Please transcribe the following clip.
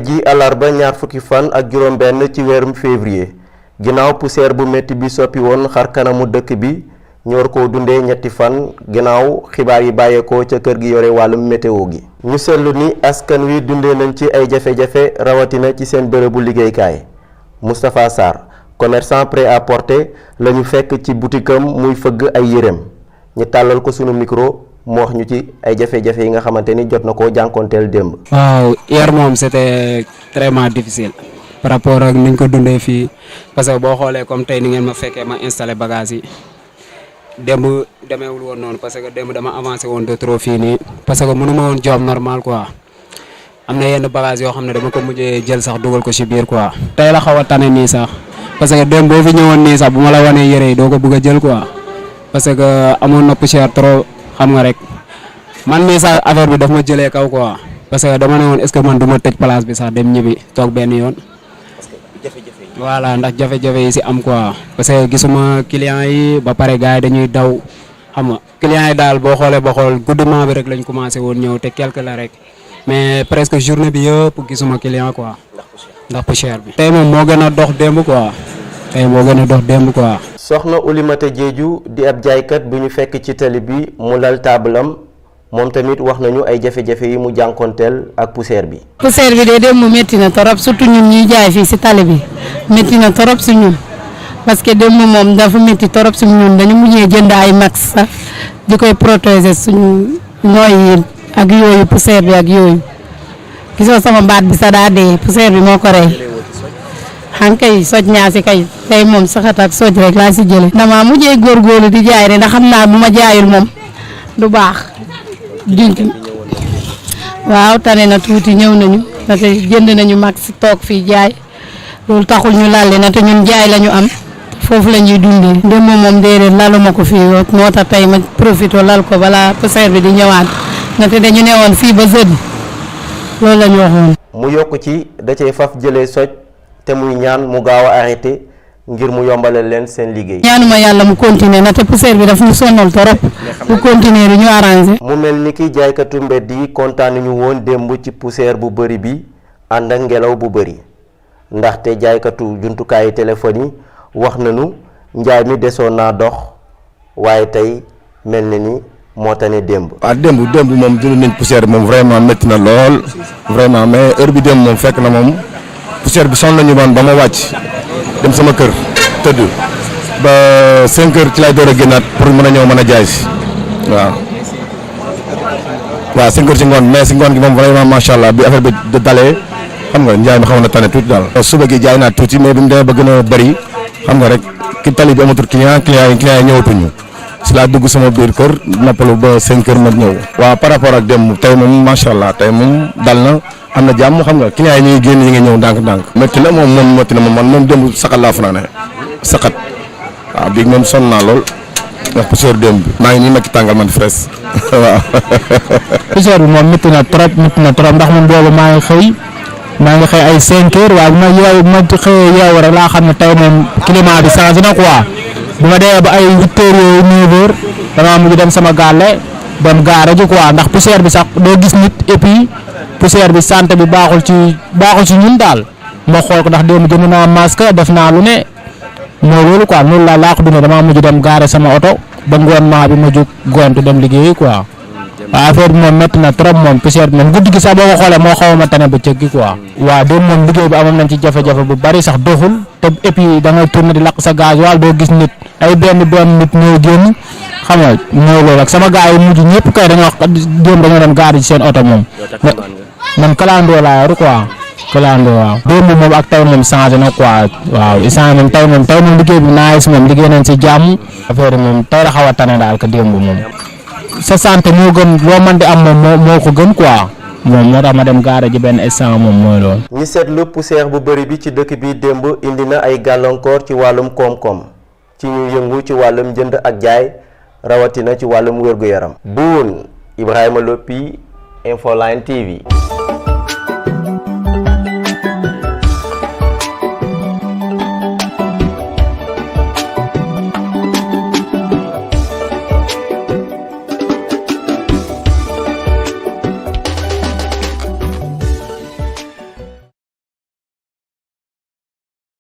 ji alarba ñaar fukki fan ak juróom benn ci weerum février ginnaaw poussière bu metti bi soppi woon xar kanamu dëkk bi ñu war koo dundee ñetti fan ginnaaw xibaar yi bàyyeekoo ca kër gi yore wàllum météo gi. ñu seetlu ni askan wi dundee nañ ci ay jafe-jafe rawatina ci seen bërëbu liggéeykaay. Moustapha Sarr commerçant prêt-à-porter la ñu fekk ci butikam muy fëgg ay yéreem ñu tàllal ko sunu micro mu wax ñu ci ay jafe-jafe yi nga xamante ni jot na koo jànkoonteel démb. waaw hier moom c'était vraiment difficile par rapport ak niñ ko dundee fii parce que boo xoolee comme tey ni ngeen ma fekkee ma installé bagage yi démb demeewul woon noonu parce que démb dama avancé woon de trop fii nii parce que mënu ma woon job normal quoi am na yenn bagage yoo xam ne dama ko mujjee jël sax dugal ko ci biir quoi. tey la xaw a tane nii sax parce que démb boo fi ñëwoon nii sax bu ma la wanee yére yi doo ko bëgg a jël quoi parce que amoon na poussière trop xam nga rek man mii sax affaire bi daf ma jëlee kaw quoi parce que dama ne woon est-ce que man du ma tëj place bi sax dem ñibbi toog benn yoon. Voilà ndax jafe-jafe yi ci am quoi parce que gisuma client yi ba pare gars yi dañuy daw xam nga client yi daal boo xoolee ba xool guddement bi rek lañ commencé woon ñëw te quelque la rek mais presque journée bi yëpp gisuma client quoi ndax poussière bi. tey moom moo gën a dox démb quoi tey moo gën a dox démb quoi. soxna Oulimata Diédhiou di ab jaaykat bu ñu fekk ci tali bi mu lal taabalam moom tamit wax nañu ay jafe-jafe yi mu jànkoonteel ak poussière bi. poussière bi de démb métti na torop surtout ñun ñuy jaay fii ci tali bi métti na torop si ñun parce que démb moom dafa métti torop si ñun dañu mujjee jënd ay max sax di koy protéger suñu nooy yi ak yooyu poussière bi ak yooyu gisoo sama baat bi sax daa dee poussière bi moo ko rey xam kay soj ñaa si kay tey moom saxat ak soj rek laa si jële dama mujjee góorgóorlu di jaay rek ndax xam naa bu ma jaayul moom du baax. waaw tane na tuuti ñëw nañu ndaxte jënd nañu max toog fii jaay loolu taxul ñu lalli na te ñun jaay la ñu am foofu la ñuy dundee. démb moom déedéet laluma ko fii moo tax tey ma profité lal ko balaa poussière bi di ñëwaat ndaxte dañu ne woon fii ba jeudi loolu la ñu waxoon. mu yokk ci da cee faf jëlee soj te muy ñaan mu gaaw a arrêté ngir mu yombalal leen seen liggéey. ñaanuma yàlla mu continuer na te poussière bi daf ñu sonal torop bu continuer di ñu arrangé. mu mel ni ki jaaykatu mbedd yi kontaan ñu woon démb ci poussière bu bëri bi ànd ak ngelaw bu bëri ndaxte jaaykatu jumtukaayu téléphone yi wax nañu njaay mi desoon naa dox waaye tey mel na ni moo tane démb. démb moom dund nañ poussière moom vraiment métti na lool vraiment mais heure bi démb moom fekk na moom poussière bi sonn nañu woon ba ma wàcc. dem sama kër tëdd ba 5 heures ci lay door a génnaat pour mën a ñëw mën a jaay si waaw 5 heures ci ngoon mais si ngoon gi moom vraiment macha allah bi affaire bi dalee xam nga njaay mi xaw na tane tuuti daal. suba gi jaay naa tuuti mais bi mu demee ba gën a bëri xam nga rek ki tali bi amatul client yi ñëwatuñu si laa dugg sama biir kër noppalu ba 5 heures ma ñëw. waaw par rapport ak démb tey moom macha allah tey moom dal na. am na jàmm xam nga client yi ñuy génn yi nga ñëw ndànk-ndànk. métti na man moom démb saxat laa fanaane saxat waaw bii moom sonn naa lool ndax poussière démb bi maa ngi nii makki tàngal man fraise waaw. poussière bi moom métti na trop ndax man boobu maa ngi xëy ay 5 heures waaye bu ma xëyee yeewu rek laa xam ne tey moom climat bi changé na quoi bu ma demee ba ay 8 heures yooyu 9 heures damaa mujj dem sama gaale dem gaare ji quoi ndax poussière bi sax doo gis nit et puis poussière bi santé bi baaxul ci ñun daal ma xool ko ndax démb jënd naa masque def naa lu ne mooy loolu quoi noonu laa ko dundee damaa mujj dem gaare sama oto ba ngoon maa bi ma jóg gontu dem liggéeyi quoi waaw affaire bi moom métti na trop moom poussière bi moom guddi gi sax boo ko xoolee moo xaw ma tane ba cëg gi quoi. waaw démb moom liggéey bi amoon nañ ci jafe-jafe bu bari sax doxul te et puis da ngay tourner di lakk sa gasoil doo gis nit ay benn nit ñoo génn xam nga mooy loolu ak sama gars yi mujj ñëpp kay dañoo wax démb dañoo dem gaare ci seen oto moom. man kalandoo laa yor quoi kalandoo waaw. démb moom ak tey moom changé na quoi waaw instant moom tey moom liggéey bi naaj moom liggéey nañ si jàmm. affaire moom tey la xaw a tane daal ka démb moom. sa santé moo gën loo mën di am moom moo ko gën quoi moom moo tax ma dem gaare ji benn instant moom mooy loolu. ñi seetlu poussière bu bëri bi ci dëkk bi démb indi na ay gàllankoor ci wàllum koom-koom ci ñu yëngu ci wàllum jënd ak jaay rawatina ci wàllum wér-gu-yaram. Boun Ibrahima Lopi Infoline TV.